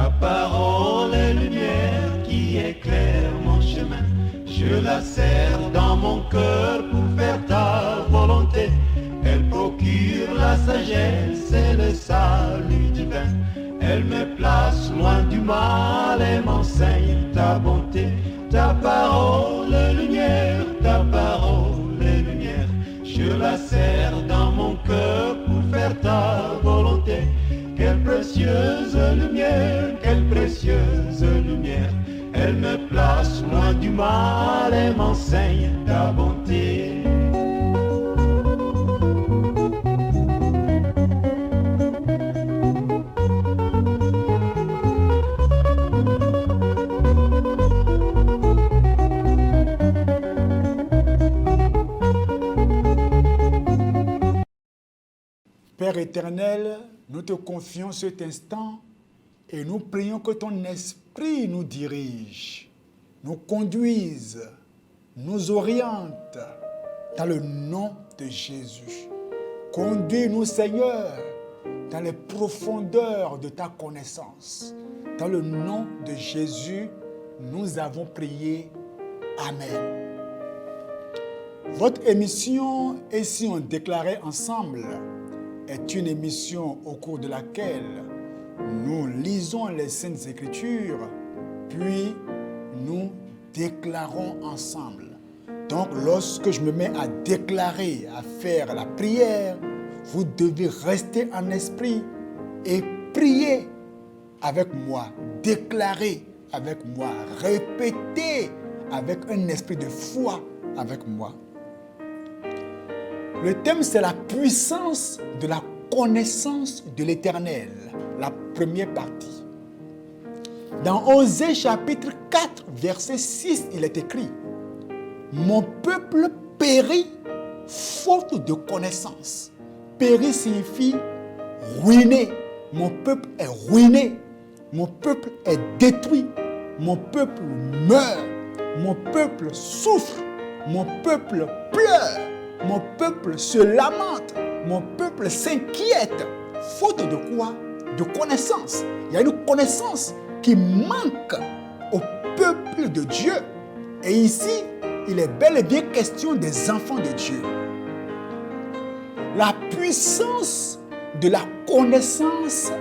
Ta parole est lumière qui éclaire mon chemin. Je la serre dans mon cœur pour faire ta volonté. Elle procure la sagesse et le salut divin. Elle me place loin du mal et m'enseigne ta bonté. Ta parole est lumière, ta parole est lumière. Je la serre dans mon cœur pour faire ta volonté. Quelle précieuse lumière, quelle précieuse lumière. Elle me place loin du mal et m'enseigne ta bonté. Père éternel, nous te confions cet instant et nous prions que ton esprit nous dirige, nous conduise, nous oriente dans le nom de Jésus. Conduis-nous, Seigneur, dans les profondeurs de ta connaissance. Dans le nom de Jésus, nous avons prié. Amen. Votre émission « Si on déclarait ensemble » est une émission au cours de laquelle nous lisons les Saintes Écritures, puis nous déclarons ensemble. Donc, lorsque je me mets à déclarer, à faire la prière, vous devez rester en esprit et prier avec moi, déclarer avec moi, répéter avec un esprit de foi avec moi. Le thème, c'est la puissance de la connaissance de l'Éternel, la première partie. Dans Osée chapitre 4, verset 6, il est écrit « Mon peuple périt faute de connaissance ». Périt signifie ruiné. Mon peuple est ruiné. Mon peuple est détruit. Mon peuple meurt. Mon peuple souffre. Mon peuple pleure. Mon peuple se lamente, mon peuple s'inquiète. Faute de quoi? De connaissance. Il y a une connaissance qui manque au peuple de Dieu. Et ici, il est bel et bien question des enfants de Dieu. La puissance de la connaissance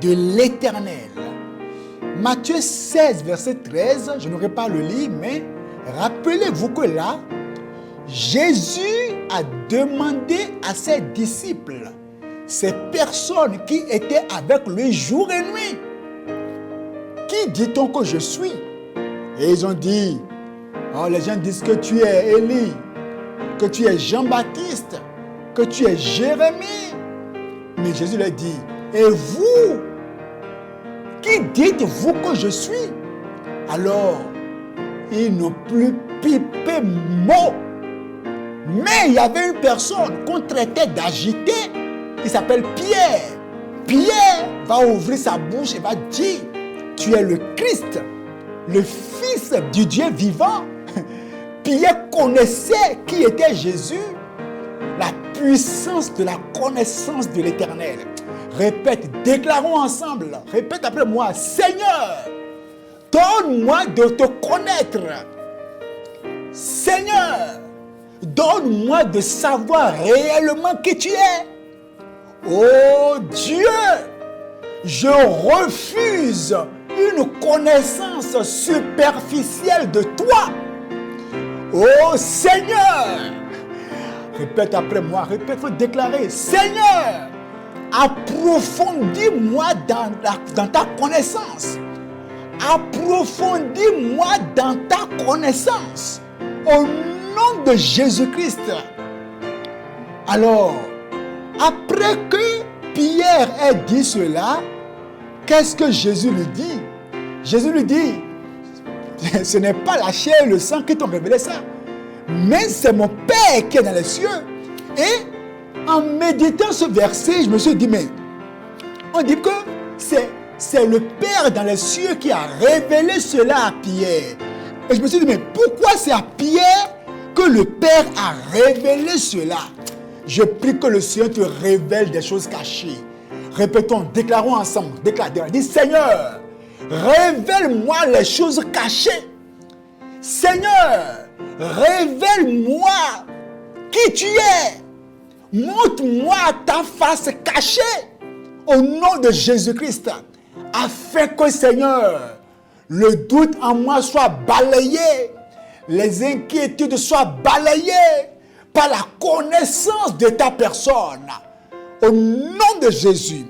de l'Éternel. Matthieu 16, verset 13, je n'aurai pas le lire, mais rappelez-vous que là, Jésus a demandé à ses disciples, ces personnes qui étaient avec lui jour et nuit, qui dit-on que je suis? Et ils ont dit, oh, les gens disent que tu es Élie, que tu es Jean-Baptiste, que tu es Jérémie. Mais Jésus leur dit, et vous, qui dites-vous que je suis? Alors, ils n'ont plus pipé mot. Mais il y avait une personne qu'on traitait d'agité, qui s'appelle Pierre. Pierre va ouvrir sa bouche et va dire, tu es le Christ, le Fils du Dieu vivant. Pierre connaissait qui était Jésus, la puissance de la connaissance de l'Éternel. Répète, déclarons ensemble, répète après moi, Seigneur, donne-moi de te connaître. Seigneur, donne-moi de savoir réellement qui tu es. Oh Dieu, je refuse une connaissance superficielle de toi. Oh Seigneur, répète après moi, répète, il faut déclarer, Seigneur, approfondis-moi dans ta connaissance. Approfondis-moi dans ta connaissance. Au nom de Jésus-Christ. Alors, après que Pierre ait dit cela, qu'est-ce que Jésus lui dit? Jésus lui dit, ce n'est pas la chair et le sang qui t'ont révélé ça, mais c'est mon Père qui est dans les cieux. Et en méditant ce verset, je me suis dit, mais on dit que c'est le Père dans les cieux qui a révélé cela à Pierre. Et je me suis dit, mais pourquoi c'est à Pierre que le Père a révélé cela? Je prie que le Seigneur te révèle des choses cachées. Répétons, déclarons ensemble. Dis, Seigneur, révèle-moi les choses cachées. Seigneur, révèle-moi qui tu es. Montre-moi ta face cachée au nom de Jésus-Christ, afin que, Seigneur, le doute en moi soit balayé, les inquiétudes soient balayées par la connaissance de ta personne. Au nom de Jésus.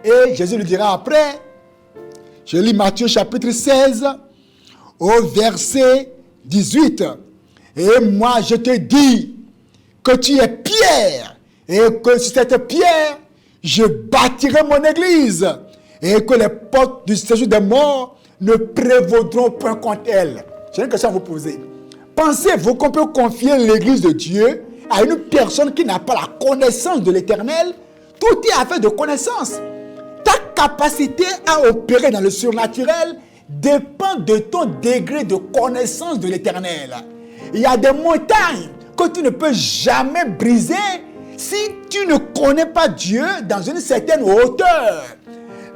Et Jésus lui dira après, je lis Matthieu chapitre 16, au verset 18. Et moi je te dis que tu es Pierre, et que sur cette pierre, je bâtirai mon église, et que les portes du séjour des morts ne prévaudront point contre elle. J'ai une question à vous poser. Pensez-vous qu'on peut confier l'église de Dieu à une personne qui n'a pas la connaissance de l'Éternel? Tout est affaire de connaissance. Ta capacité à opérer dans le surnaturel dépend de ton degré de connaissance de l'Éternel. Il y a des montagnes que tu ne peux jamais briser si tu ne connais pas Dieu dans une certaine hauteur.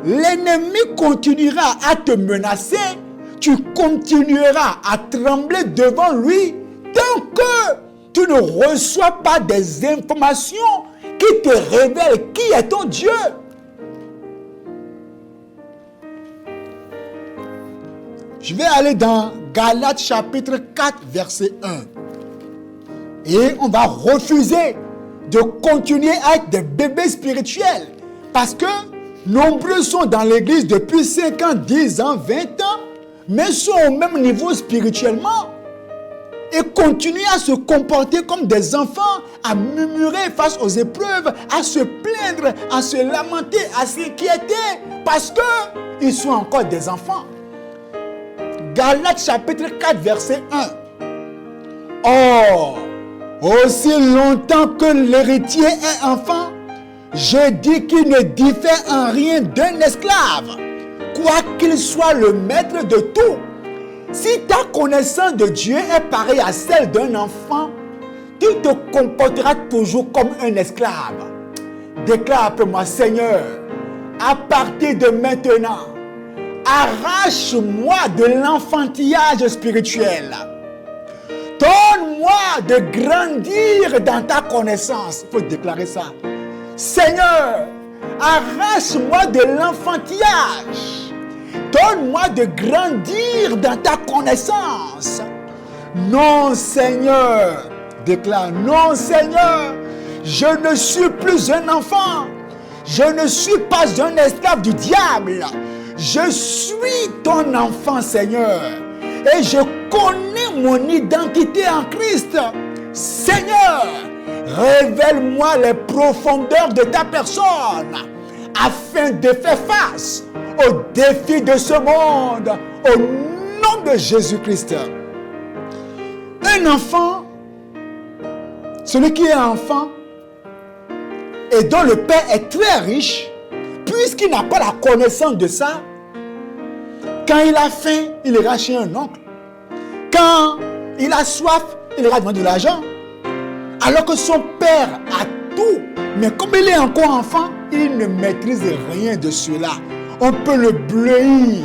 L'ennemi continuera à te menacer, tu continueras à trembler devant lui tant que tu ne reçois pas des informations qui te révèlent qui est ton Dieu. Je vais aller dans Galates chapitre 4, verset 1. Et on va refuser de continuer à être des bébés spirituels. Parce que nombreux sont dans l'église depuis 5 ans, 10 ans, 20 ans, mais sont au même niveau spirituellement. Et continuent à se comporter comme des enfants, à murmurer face aux épreuves, à se plaindre, à se lamenter, à s'inquiéter, parce qu'ils sont encore des enfants. Galates chapitre 4, verset 1. Or, aussi longtemps que l'héritier est enfant, je dis qu'il ne diffère en rien d'un esclave, quoiqu'il soit le maître de tout. Si ta connaissance de Dieu est pareille à celle d'un enfant, tu te comporteras toujours comme un esclave. Déclare après moi, Seigneur, à partir de maintenant, arrache-moi de l'enfantillage spirituel. Donne-moi de grandir dans ta connaissance. Il faut déclarer ça. Seigneur, arrache-moi de l'enfantillage. Donne-moi de grandir dans ta connaissance. Non, Seigneur, déclare, non, Seigneur, je ne suis plus un enfant. Je ne suis pas un esclave du diable. Je suis ton enfant, Seigneur. Et je connais mon identité en Christ. Seigneur, révèle-moi les profondeurs de ta personne afin de faire face aux défis de ce monde au nom de Jésus-Christ. Un enfant, celui qui est enfant et dont le père est très riche, puisqu'il n'a pas la connaissance de ça, quand il a faim, il ira chez un oncle. Quand il a soif, il ira demander de l'argent. Alors que son père a tout, mais comme il est encore enfant, il ne maîtrise rien de cela. On peut le bleuir,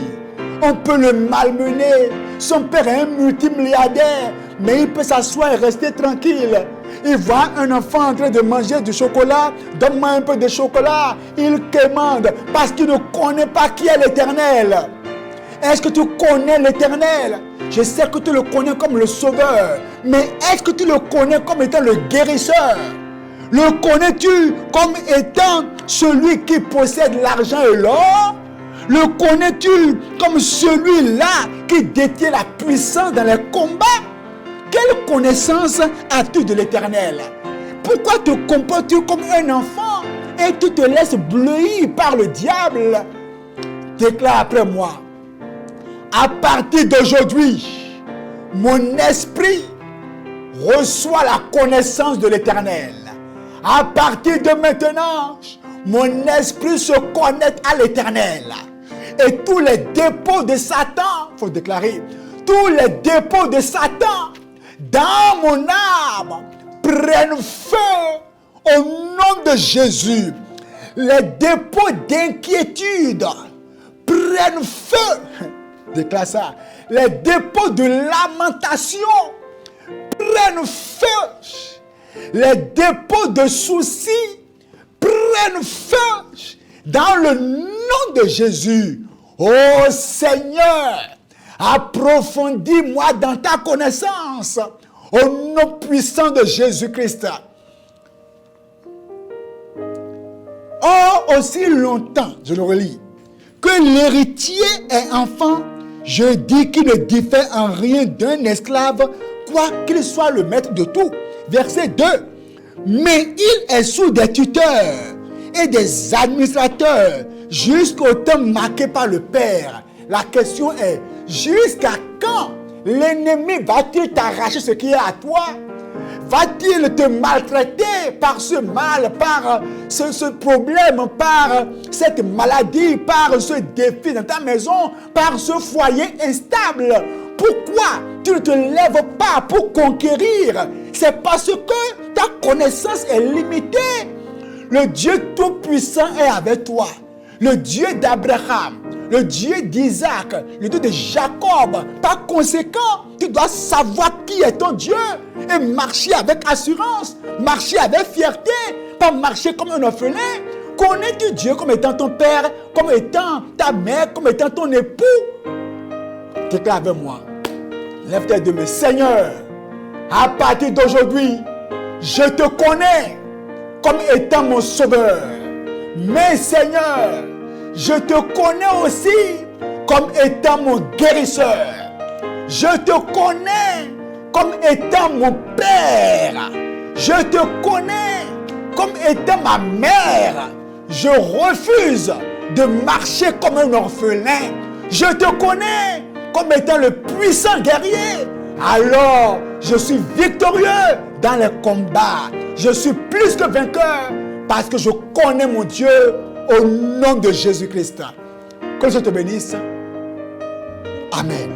on peut le malmener. Son père est un multimilliardaire, mais il peut s'asseoir et rester tranquille. Il voit un enfant en train de manger du chocolat, donne-moi un peu de chocolat. Il quémande parce qu'il ne connaît pas qui est l'Éternel. Est-ce que tu connais l'Éternel? Je sais que tu le connais comme le sauveur, mais est-ce que tu le connais comme étant le guérisseur? Le connais-tu comme étant celui qui possède l'argent et l'or? Le connais-tu comme celui-là qui détient la puissance dans les combats? Quelle connaissance as-tu de l'Éternel? Pourquoi te comportes-tu comme un enfant et tu te laisses bleuir par le diable? Déclare après moi. À partir d'aujourd'hui, mon esprit reçoit la connaissance de l'Éternel. À partir de maintenant, mon esprit se connecte à l'Éternel. Et tous les dépôts de Satan, il faut déclarer, tous les dépôts de Satan dans mon âme prennent feu au nom de Jésus. Les dépôts d'inquiétude prennent prennent feu. Déclare ça. Les dépôts de lamentation prennent feu. Les dépôts de soucis prennent feu. Dans le nom de Jésus. Oh Seigneur, approfondis-moi dans ta connaissance. Au nom puissant de Jésus-Christ. Or, aussi longtemps, je le relis, que l'héritier est enfant, je dis qu'il ne diffère en rien d'un esclave, quoiqu'il soit le maître de tout. Verset 2. Mais il est sous des tuteurs et des administrateurs jusqu'au temps marqué par le Père. La question est, jusqu'à quand l'ennemi va-t-il t'arracher ce qui est à toi? Va-t-il te maltraiter par ce mal, par ce problème, par cette maladie, par ce défi dans ta maison, par ce foyer instable? Pourquoi tu ne te lèves pas pour conquérir? C'est parce que ta connaissance est limitée. Le Dieu Tout-Puissant est avec toi. Le Dieu d'Abraham, le Dieu d'Isaac, le Dieu de Jacob. Par conséquent, tu dois savoir qui est ton Dieu et marcher avec assurance, marcher avec fierté, pas marcher comme un orphelin. Connais-tu Dieu comme étant ton père, comme étant ta mère, comme étant ton époux? Déclare avec moi. Lève tes deux mains. Seigneur, à partir d'aujourd'hui, je te connais comme étant mon sauveur. Mais Seigneur, je te connais aussi comme étant mon guérisseur. Je te connais comme étant mon père. Je te connais comme étant ma mère. Je refuse de marcher comme un orphelin. Je te connais comme étant le puissant guerrier. Alors, je suis victorieux dans les combats. Je suis plus que vainqueur parce que je connais mon Dieu au nom de Jésus-Christ. Que Dieu te bénisse. Amen.